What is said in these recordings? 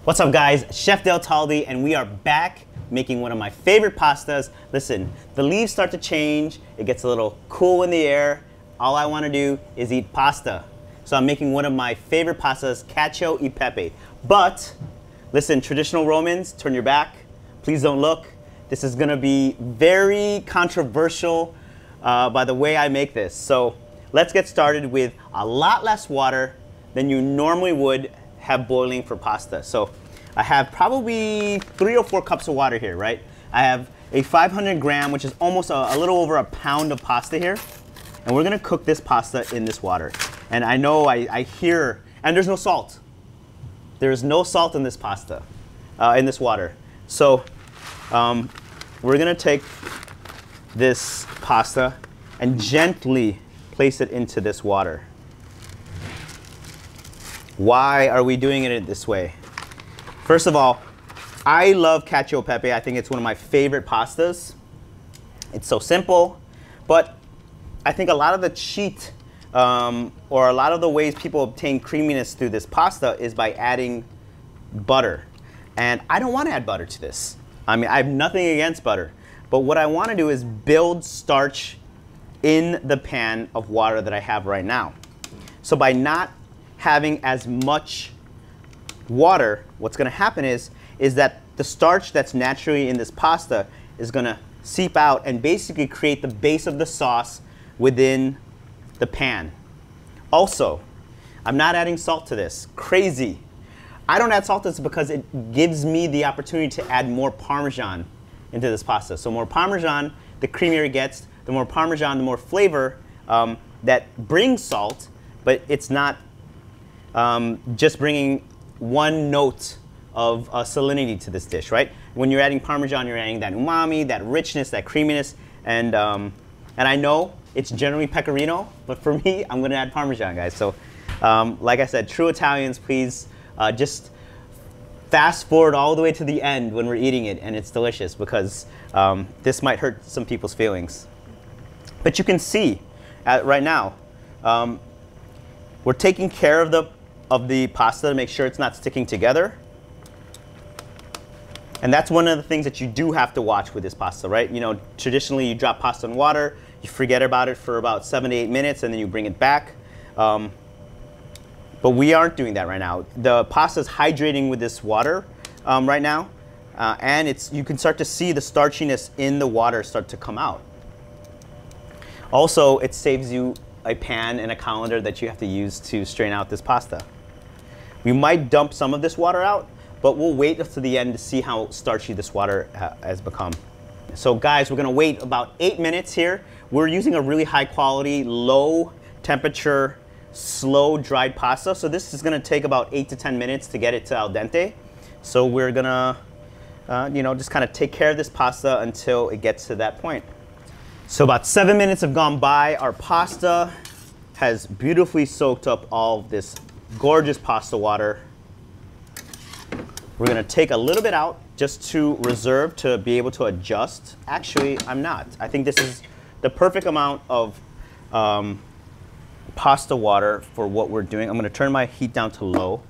What's up guys, Chef Del Talde, and we are back making one of my favorite pastas. Listen, the leaves start to change, it gets a little cool in the air. All I want to do is eat pasta. So I'm making one of my favorite pastas, Cacio e Pepe. But, listen, traditional Romans, turn your back, please don't look. This is gonna be very controversial by the way I make this. So let's get started with a lot less water than you normally would have boiling for pasta. So I have probably 3 or 4 cups of water here, right? I have a 500 gram, which is almost a little over a pound of pasta here. And we're gonna cook this pasta in this water. And I know I hear, and there's no salt. There's no salt in this pasta, in this water. So we're gonna take this pasta and gently place it into this water. Why are we doing it this way? First of all, I love Cacio Pepe. I think it's one of my favorite pastas. It's so simple, but I think a lot of the cheat or a lot of the ways people obtain creaminess through this pasta is by adding butter. And I don't want to add butter to this. I mean, I have nothing against butter, but what I want to do is build starch in the pan of water that I have right now. So by not having as much water, what's going to happen is that the starch that's naturally in this pasta is going to seep out and basically create the base of the sauce within the pan. Also, I'm not adding salt to this. Crazy. I don't add salt to this because it gives me the opportunity to add more Parmesan into this pasta. So more Parmesan, the creamier it gets. The more Parmesan, the more flavor that brings salt, but it's not just bringing one note of salinity to this dish, right? When you're adding Parmesan, you're adding that umami, that richness, that creaminess, and I know it's generally pecorino, but for me, I'm gonna add Parmesan, guys. So, like I said, true Italians, please just fast forward all the way to the end when we're eating it, and it's delicious because this might hurt some people's feelings. But you can see right now, we're taking care of the pasta to make sure it's not sticking together. And that's one of the things that you do have to watch with this pasta, right? You know, traditionally you drop pasta in water, you forget about it for about 7 to 8 minutes, and then you bring it back. But we aren't doing that right now. The pasta is hydrating with this water right now, and you can start to see the starchiness in the water start to come out. Also, it saves you a pan and a colander that you have to use to strain out this pasta. We might dump some of this water out, but we'll wait until the end to see how starchy this water has become. So guys, we're gonna wait about 8 minutes here. We're using a really high quality, low temperature, slow dried pasta. So this is gonna take about 8 to 10 minutes to get it to al dente. So we're gonna, you know, just kind of take care of this pasta until it gets to that point. So about 7 minutes have gone by. Our pasta has beautifully soaked up all of this gorgeous pasta water. We're gonna take a little bit out just to reserve to be able to adjust. Actually, I'm not. I think this is the perfect amount of pasta water for what we're doing. I'm gonna turn my heat down to low.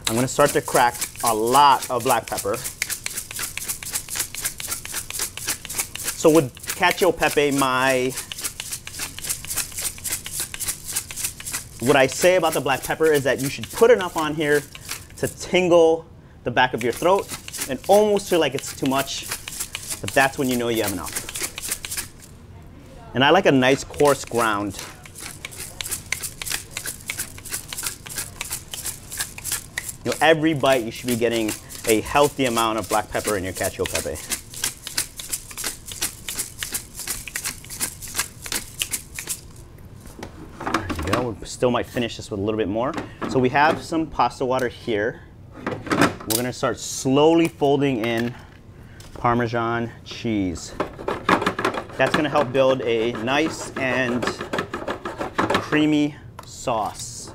I'm gonna start to crack a lot of black pepper. So with Cacio Pepe, what I say about the black pepper is that you should put enough on here to tingle the back of your throat and almost feel like it's too much, but that's when you know you have enough. And I like a nice coarse ground. You know, every bite you should be getting a healthy amount of black pepper in your Cacio Pepe. We still might finish this with a little bit more. So we have some pasta water here. We're gonna start slowly folding in Parmesan cheese. That's gonna help build a nice and creamy sauce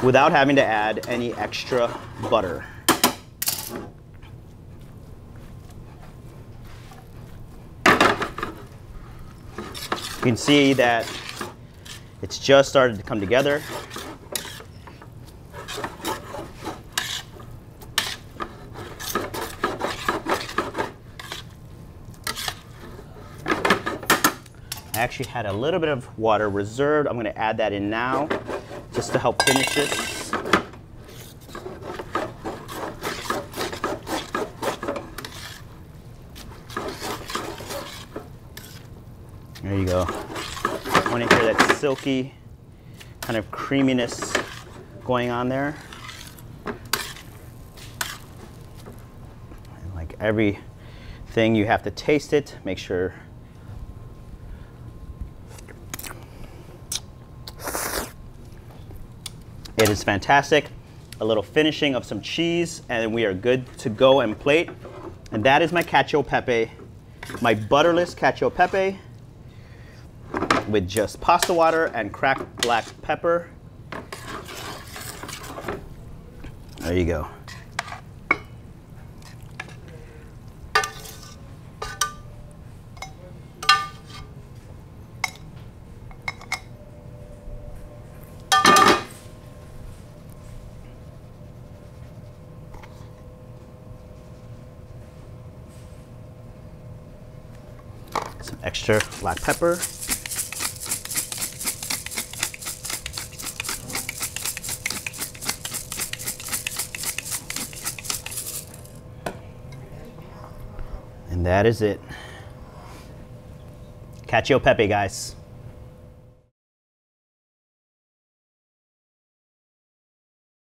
without having to add any extra butter. You can see that it's just started to come together. I actually had a little bit of water reserved. I'm going to add that in now just to help finish this. There you go. I want to hear that silky kind of creaminess going on there. And like everything, you have to taste it. Make sure. It is fantastic. A little finishing of some cheese, and we are good to go and plate. And that is my cacio pepe, my butterless cacio pepe with just pasta water and cracked black pepper. There you go. Some extra black pepper. And that is it. Cacio pepe, guys.